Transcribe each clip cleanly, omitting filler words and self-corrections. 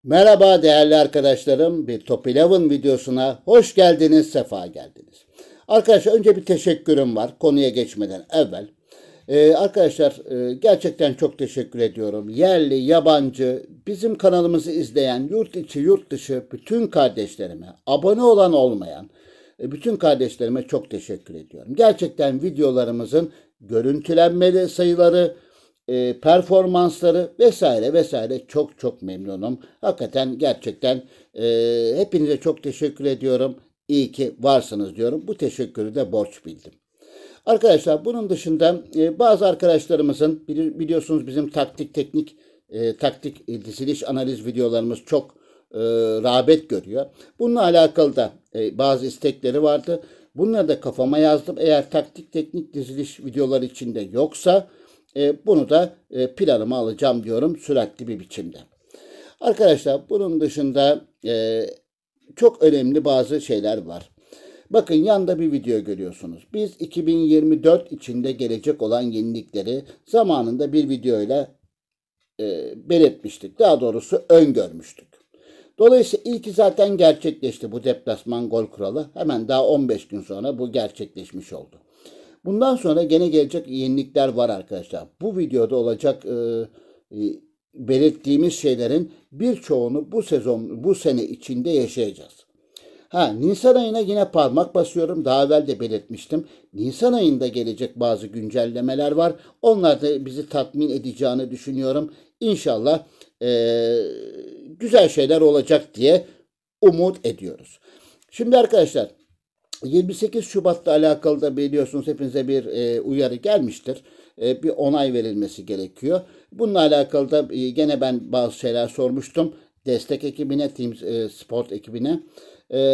Merhaba değerli arkadaşlarım. Bir Top 11 videosuna hoş geldiniz, sefa geldiniz. Arkadaşlar önce bir teşekkürüm var konuya geçmeden evvel. Arkadaşlar gerçekten çok teşekkür ediyorum. Yerli, yabancı, bizim kanalımızı izleyen, yurt içi, yurt dışı bütün kardeşlerime, abone olan olmayan, bütün kardeşlerime çok teşekkür ediyorum. Gerçekten videolarımızın görüntülenmeli sayıları, performansları vesaire vesaire çok çok memnunum. Hakikaten gerçekten hepinize çok teşekkür ediyorum. İyi ki varsınız diyorum. Bu teşekkürü de borç bildim. Arkadaşlar bunun dışında bazı arkadaşlarımızın biliyorsunuz bizim taktik diziliş analiz videolarımız çok rağbet görüyor. Bununla alakalı da bazı istekleri vardı. Bunları da kafama yazdım. Eğer taktik teknik diziliş videoları içinde yoksa bunu da planıma alacağım diyorum süratli bir biçimde. Arkadaşlar bunun dışında çok önemli bazı şeyler var. Bakın yanda bir video görüyorsunuz. Biz 2024 içinde gelecek olan yenilikleri zamanında bir videoyla belirtmiştik. Daha doğrusu öngörmüştük. Dolayısıyla ilki zaten gerçekleşti bu deplasman gol kuralı. Hemen daha 15 gün sonra bu gerçekleşmiş oldu. Bundan sonra gene gelecek yenilikler var arkadaşlar. Bu videoda olacak belirttiğimiz şeylerin birçoğunu bu sene içinde yaşayacağız. Nisan ayına yine parmak basıyorum. Daha evvel de belirtmiştim. Nisan ayında gelecek bazı güncellemeler var. Onlar da bizi tatmin edeceğini düşünüyorum. İnşallah güzel şeyler olacak diye umut ediyoruz. Şimdi arkadaşlar 28 Şubat'la alakalı da biliyorsunuz hepinize bir uyarı gelmiştir. Bir onay verilmesi gerekiyor. Bununla alakalı da gene ben bazı şeyler sormuştum. Destek ekibine, Team Sport ekibine.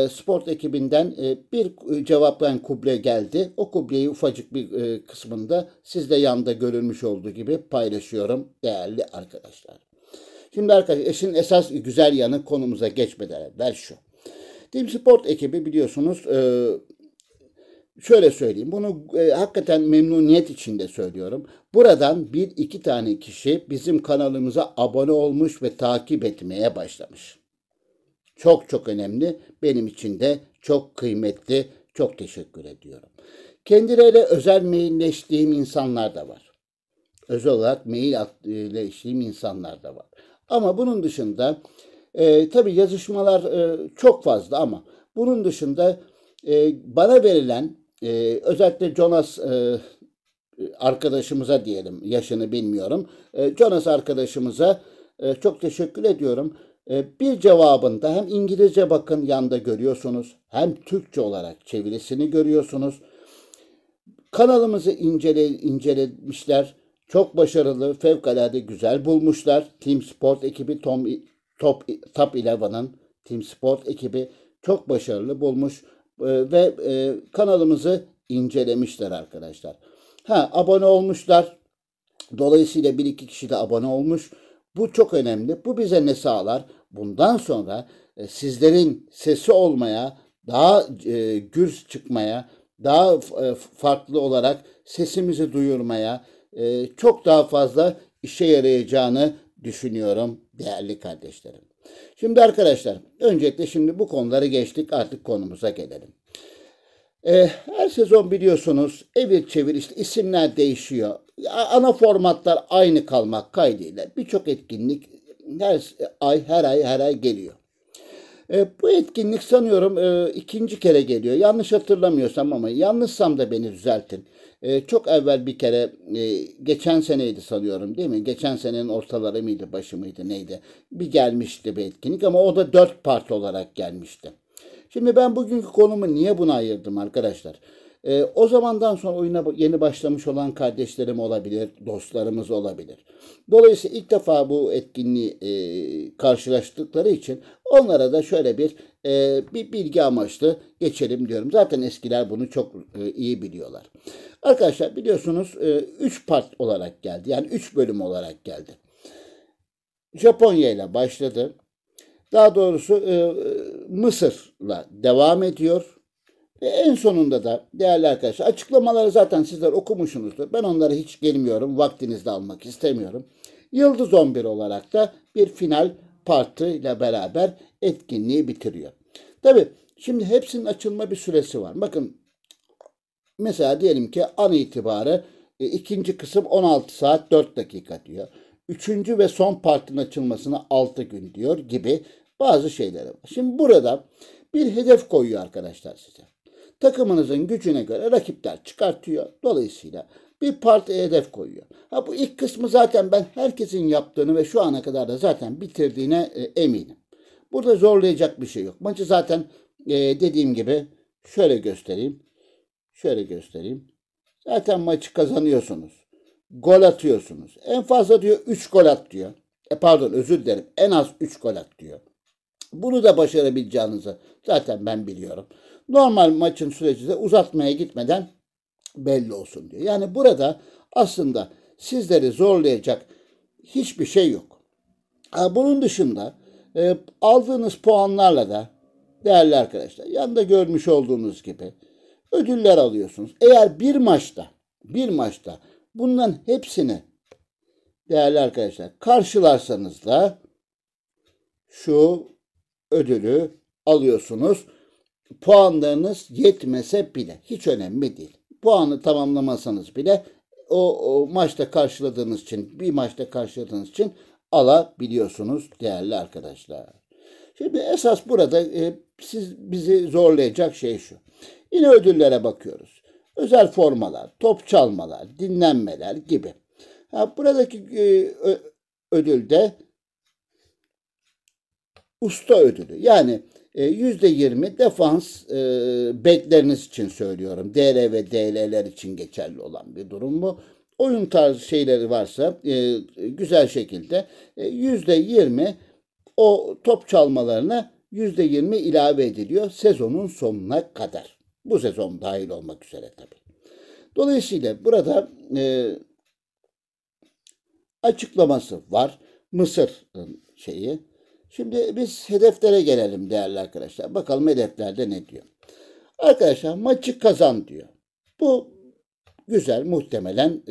Sport ekibinden bir cevaplayan kuble geldi. O kubleyi ufacık bir kısmında sizde yanda görülmüş olduğu gibi paylaşıyorum değerli arkadaşlar. Şimdi arkadaşlar işin esas güzel yanı konumuza geçmeden evvel şu. Team Sport ekibi biliyorsunuz şöyle söyleyeyim. Bunu hakikaten memnuniyet içinde söylüyorum. Buradan bir iki tane kişi bizim kanalımıza abone olmuş ve takip etmeye başlamış. Çok çok önemli. Benim için de çok kıymetli. Çok teşekkür ediyorum. Kendileriyle özel mailleştiğim insanlar da var. Özel olarak mailleştiğim insanlar da var. Ama bunun dışında tabii yazışmalar çok fazla ama bunun dışında bana verilen özellikle Jonas arkadaşımıza diyelim, yaşını bilmiyorum. Jonas arkadaşımıza çok teşekkür ediyorum. Bir cevabında hem İngilizce bakın yanda görüyorsunuz hem Türkçe olarak çevirisini görüyorsunuz. Kanalımızı incelemişler. Çok başarılı, fevkalade güzel bulmuşlar. Team Sport ekibi Top 11'ın Team Sport ekibi çok başarılı bulmuş ve kanalımızı incelemişler arkadaşlar. Abone olmuşlar. Dolayısıyla bir iki kişi de abone olmuş. Bu çok önemli. Bu bize ne sağlar? Bundan sonra sizlerin sesi olmaya, daha gür çıkmaya, daha farklı olarak sesimizi duyurmaya çok daha fazla işe yarayacağını düşünüyorum değerli kardeşlerim. Şimdi arkadaşlar öncelikle şimdi bu konuları geçtik artık konumuza gelelim. Her sezon biliyorsunuz evir çevir işte isimler değişiyor. Ana formatlar aynı kalmak kaydıyla birçok etkinlik her ay geliyor. Bu etkinlik sanıyorum ikinci kere geliyor. Yanlış hatırlamıyorsam ama yanlışsam da beni düzeltin. Çok evvel bir kere geçen seneydi sanıyorum değil mi? Geçen senenin ortaları mıydı, başı mıydı neydi? Bir gelmişti bir etkinlik ama o da 4 part olarak gelmişti. Şimdi ben bugünkü konumu niye buna ayırdım arkadaşlar? O zamandan sonra oyuna yeni başlamış olan kardeşlerim olabilir, dostlarımız olabilir. Dolayısıyla ilk defa bu etkinliği karşılaştıkları için onlara da şöyle bir bilgi amaçlı geçelim diyorum. Zaten eskiler bunu çok iyi biliyorlar. Arkadaşlar biliyorsunuz 3 part olarak geldi. Yani 3 bölüm olarak geldi. Japonya ile başladı. Daha doğrusu Mısır'la devam ediyor. Ve en sonunda da değerli arkadaşlar açıklamaları zaten sizler okumuşsunuzdur. Ben onlara hiç gelmiyorum. Vaktinizi de almak istemiyorum. Yıldız 11 olarak da bir final partı ile beraber etkinliği bitiriyor. Tabii şimdi hepsinin açılma bir süresi var. Bakın mesela diyelim ki an itibarı ikinci kısım 16 saat 4 dakika diyor. Üçüncü ve son partinin açılmasına 6 gün diyor gibi bazı şeyleri var. Şimdi burada bir hedef koyuyor arkadaşlar size. Takımınızın gücüne göre rakipler çıkartıyor. Dolayısıyla bir parti hedef koyuyor. Ha, bu ilk kısmı zaten ben herkesin yaptığını ve şu ana kadar da zaten bitirdiğine eminim. Burada zorlayacak bir şey yok. Maçı zaten dediğim gibi şöyle göstereyim. Şöyle göstereyim. Zaten maçı kazanıyorsunuz. Gol atıyorsunuz. En fazla diyor 3 gol at diyor. Pardon, özür dilerim. En az 3 gol at diyor. Bunu da başarabileceğinizi zaten ben biliyorum. Normal maçın süreci de uzatmaya gitmeden belli olsun diyor. Yani burada aslında sizleri zorlayacak hiçbir şey yok. Bunun dışında aldığınız puanlarla da değerli arkadaşlar yanında görmüş olduğunuz gibi ödüller alıyorsunuz. Eğer bir maçta bunların hepsini değerli arkadaşlar karşılarsanız da şu ödülü alıyorsunuz. Puanlarınız yetmese bile hiç önemli değil. Puanı tamamlamasanız bile o maçta karşıladığınız için, bir maçta karşıladığınız için alabiliyorsunuz değerli arkadaşlar. Şimdi esas burada bizi zorlayacak şey şu. Yine ödüllere bakıyoruz. Özel formalar, top çalmalar, dinlenmeler gibi. Buradaki ödülde usta ödülü. Yani %20 defans bekleriniz için söylüyorum. DR ve DL'ler için geçerli olan bir durum bu. Oyun tarzı şeyleri varsa güzel şekilde %20 o top çalmalarına %20 ilave ediliyor sezonun sonuna kadar. Bu sezon dahil olmak üzere tabii. Dolayısıyla burada açıklaması var. Mısır'ın şeyi. Şimdi biz hedeflere gelelim değerli arkadaşlar. Bakalım hedeflerde ne diyor. Arkadaşlar maçı kazan diyor. Bu güzel, muhtemelen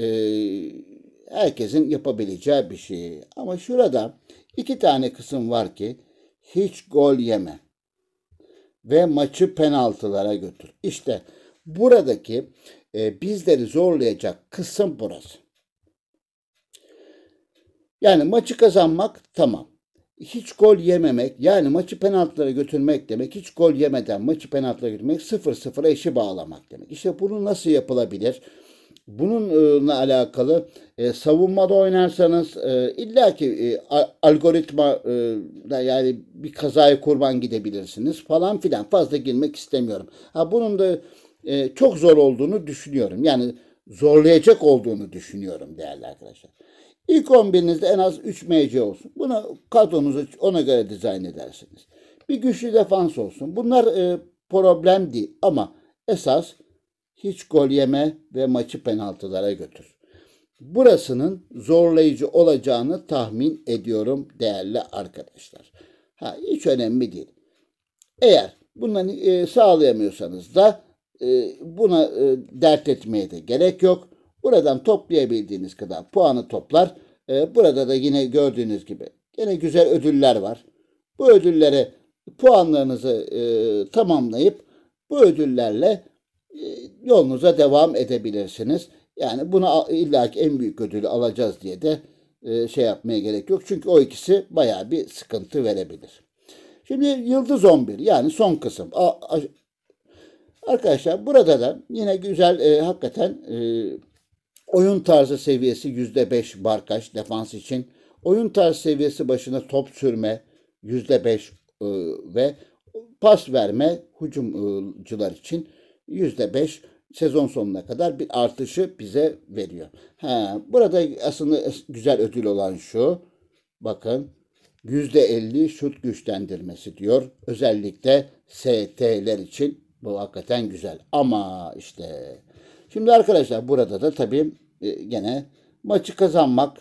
herkesin yapabileceği bir şey. Ama şurada 2 tane kısım var ki hiç gol yeme ve maçı penaltılara götür. İşte buradaki bizleri zorlayacak kısım burası. Yani maçı kazanmak tamam. Hiç gol yememek, yani maçı penaltılara götürmek demek, hiç gol yemeden maçı penaltılara götürmek, 0-0'a eşi bağlamak demek. İşte bunu nasıl yapılabilir? Bununla alakalı savunmada oynarsanız illaki algoritma yani bir kazaya kurban gidebilirsiniz falan filan. Fazla girmek istemiyorum. Bunun da çok zor olduğunu düşünüyorum. Yani zorlayacak olduğunu düşünüyorum değerli arkadaşlar. İlk 11'inizde en az 3 MC olsun. Bunu kadronuzu ona göre dizayn edersiniz. Bir güçlü defans olsun. Bunlar problem değil ama esas hiç gol yeme ve maçı penaltılara götür. Burasının zorlayıcı olacağını tahmin ediyorum değerli arkadaşlar. Hiç önemli değil. Eğer bunları sağlayamıyorsanız da buna dert etmeye de gerek yok. Buradan toplayabildiğiniz kadar puanı toplar. Burada da yine gördüğünüz gibi yine güzel ödüller var. Bu ödüllere puanlarınızı tamamlayıp bu ödüllerle yolunuza devam edebilirsiniz. Yani buna illaki en büyük ödülü alacağız diye de şey yapmaya gerek yok. Çünkü o ikisi bayağı bir sıkıntı verebilir. Şimdi Yıldız 11 yani son kısım. Arkadaşlar burada da yine güzel hakikaten oyun tarzı seviyesi %5 barkaj defans için. Oyun tarzı seviyesi başına top sürme %5 ve pas verme hücumcular için %5 sezon sonuna kadar bir artışı bize veriyor. Burada aslında güzel ödül olan şu. Bakın %50 şut güçlendirmesi diyor. Özellikle ST'ler için bu hakikaten güzel. Ama işte şimdi arkadaşlar burada da tabii gene maçı kazanmak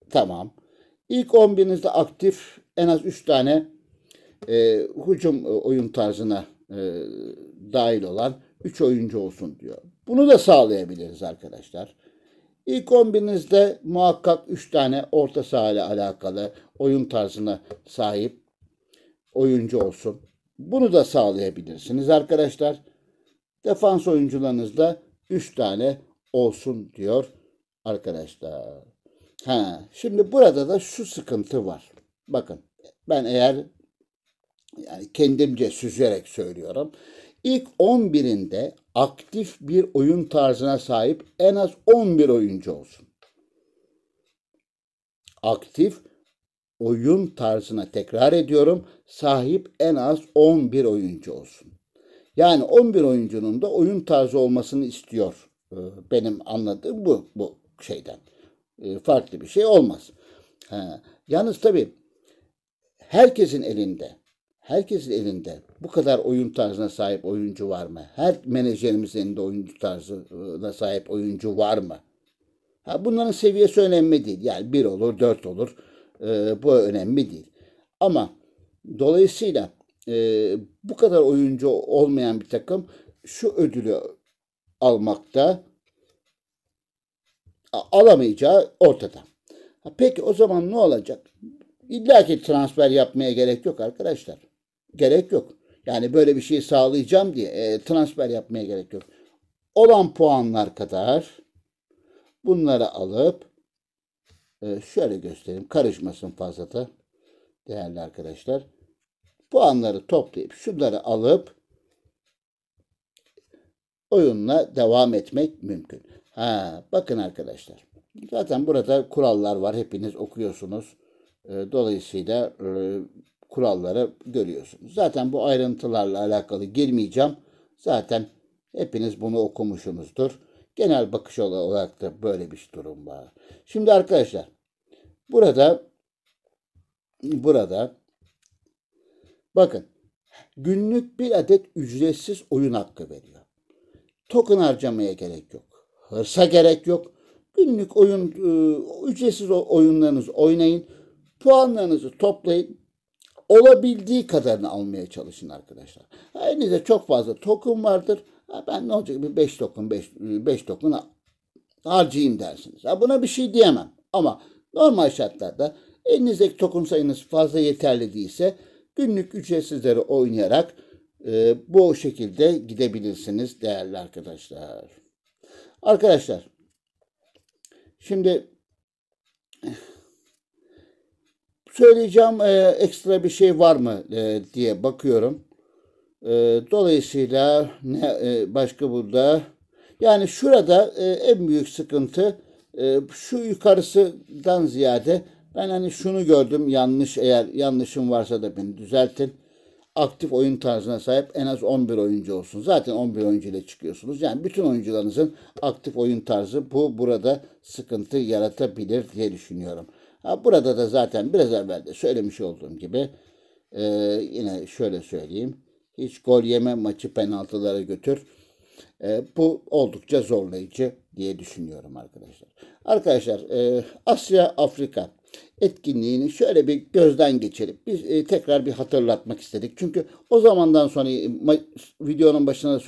tamam. İlk 11'inizde aktif en az 3 tane hücum oyun tarzına dahil olan 3 oyuncu olsun diyor. Bunu da sağlayabiliriz arkadaşlar. İlk 11'inizde muhakkak 3 tane orta saha ile alakalı oyun tarzına sahip oyuncu olsun. Bunu da sağlayabilirsiniz arkadaşlar. Defans oyuncularınızda 3 tane olsun diyor arkadaşlar. Şimdi burada da şu sıkıntı var. Bakın ben yani kendimce süzerek söylüyorum. İlk 11'inde aktif bir oyun tarzına sahip en az 11 oyuncu olsun. Aktif oyun tarzına, tekrar ediyorum, sahip en az 11 oyuncu olsun. Yani 11 oyuncunun da oyun tarzı olmasını istiyor. Benim anladığım bu şeyden. Farklı bir şey olmaz. Yalnız tabii herkesin elinde bu kadar oyun tarzına sahip oyuncu var mı? Her menajerimizin elinde oyuncu tarzına sahip oyuncu var mı? Bunların seviyesi önemli değil. Yani 1 olur, 4 olur. Bu önemli değil. Ama dolayısıyla bu kadar oyuncu olmayan bir takım şu ödülü almakta alamayacağı ortada. Peki o zaman ne olacak? İlla ki transfer yapmaya gerek yok arkadaşlar. Gerek yok. Yani böyle bir şey sağlayacağım diye transfer yapmaya gerek yok. Olan puanlar kadar bunları alıp şöyle göstereyim. Karışmasın fazla da değerli arkadaşlar. Puanları toplayıp şunları alıp oyunla devam etmek mümkün. Bakın arkadaşlar. Zaten burada kurallar var. Hepiniz okuyorsunuz. Dolayısıyla kuralları görüyorsunuz. Zaten bu ayrıntılarla alakalı girmeyeceğim. Zaten hepiniz bunu okumuşsunuzdur. Genel bakış olarak da böyle bir durum var. Şimdi arkadaşlar burada bakın günlük bir adet ücretsiz oyun hakkı veriyor. Token harcamaya gerek yok. Hırsa gerek yok. Günlük ücretsiz oyunlarınızı oynayın. Puanlarınızı toplayın. Olabildiği kadarını almaya çalışın arkadaşlar. Elinizde çok fazla token vardır. Ben ne olacak bir 5 token harcayayım dersiniz. Buna bir şey diyemem. Ama normal şartlarda elinizdeki token sayınız fazla yeterli değilse günlük ücretsizleri oynayarak bu şekilde gidebilirsiniz değerli arkadaşlar. Arkadaşlar şimdi söyleyeceğim ekstra bir şey var mı diye bakıyorum. Dolayısıyla başka burada yani şurada en büyük sıkıntı şu yukarısından ziyade ben hani şunu gördüm, eğer yanlışım varsa da beni düzeltin. Aktif oyun tarzına sahip en az 11 oyuncu olsun. Zaten 11 oyuncu ile çıkıyorsunuz. Yani bütün oyuncularınızın aktif oyun tarzı burada sıkıntı yaratabilir diye düşünüyorum. Burada da zaten biraz evvel de söylemiş olduğum gibi yine şöyle söyleyeyim. Hiç gol yeme, maçı penaltılara götür. Bu oldukça zorlayıcı diye düşünüyorum arkadaşlar. Arkadaşlar Asya Afrika etkinliğini şöyle bir gözden geçirip biz tekrar bir hatırlatmak istedik. Çünkü o zamandan sonra videonun başına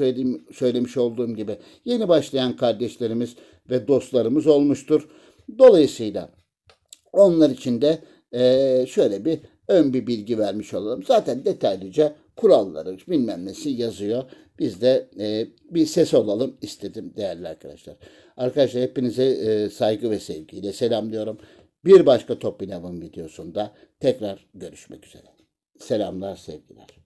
söylemiş olduğum gibi yeni başlayan kardeşlerimiz ve dostlarımız olmuştur. Dolayısıyla onlar için de şöyle bir ön bir bilgi vermiş olalım. Zaten detaylıca kuralları bilmem nesi yazıyor. Biz de bir ses olalım istedim değerli arkadaşlar. Arkadaşlar hepinize saygı ve sevgiyle selamlıyorum. Bir başka Top Inav'ın videosunda tekrar görüşmek üzere. Selamlar, sevgiler.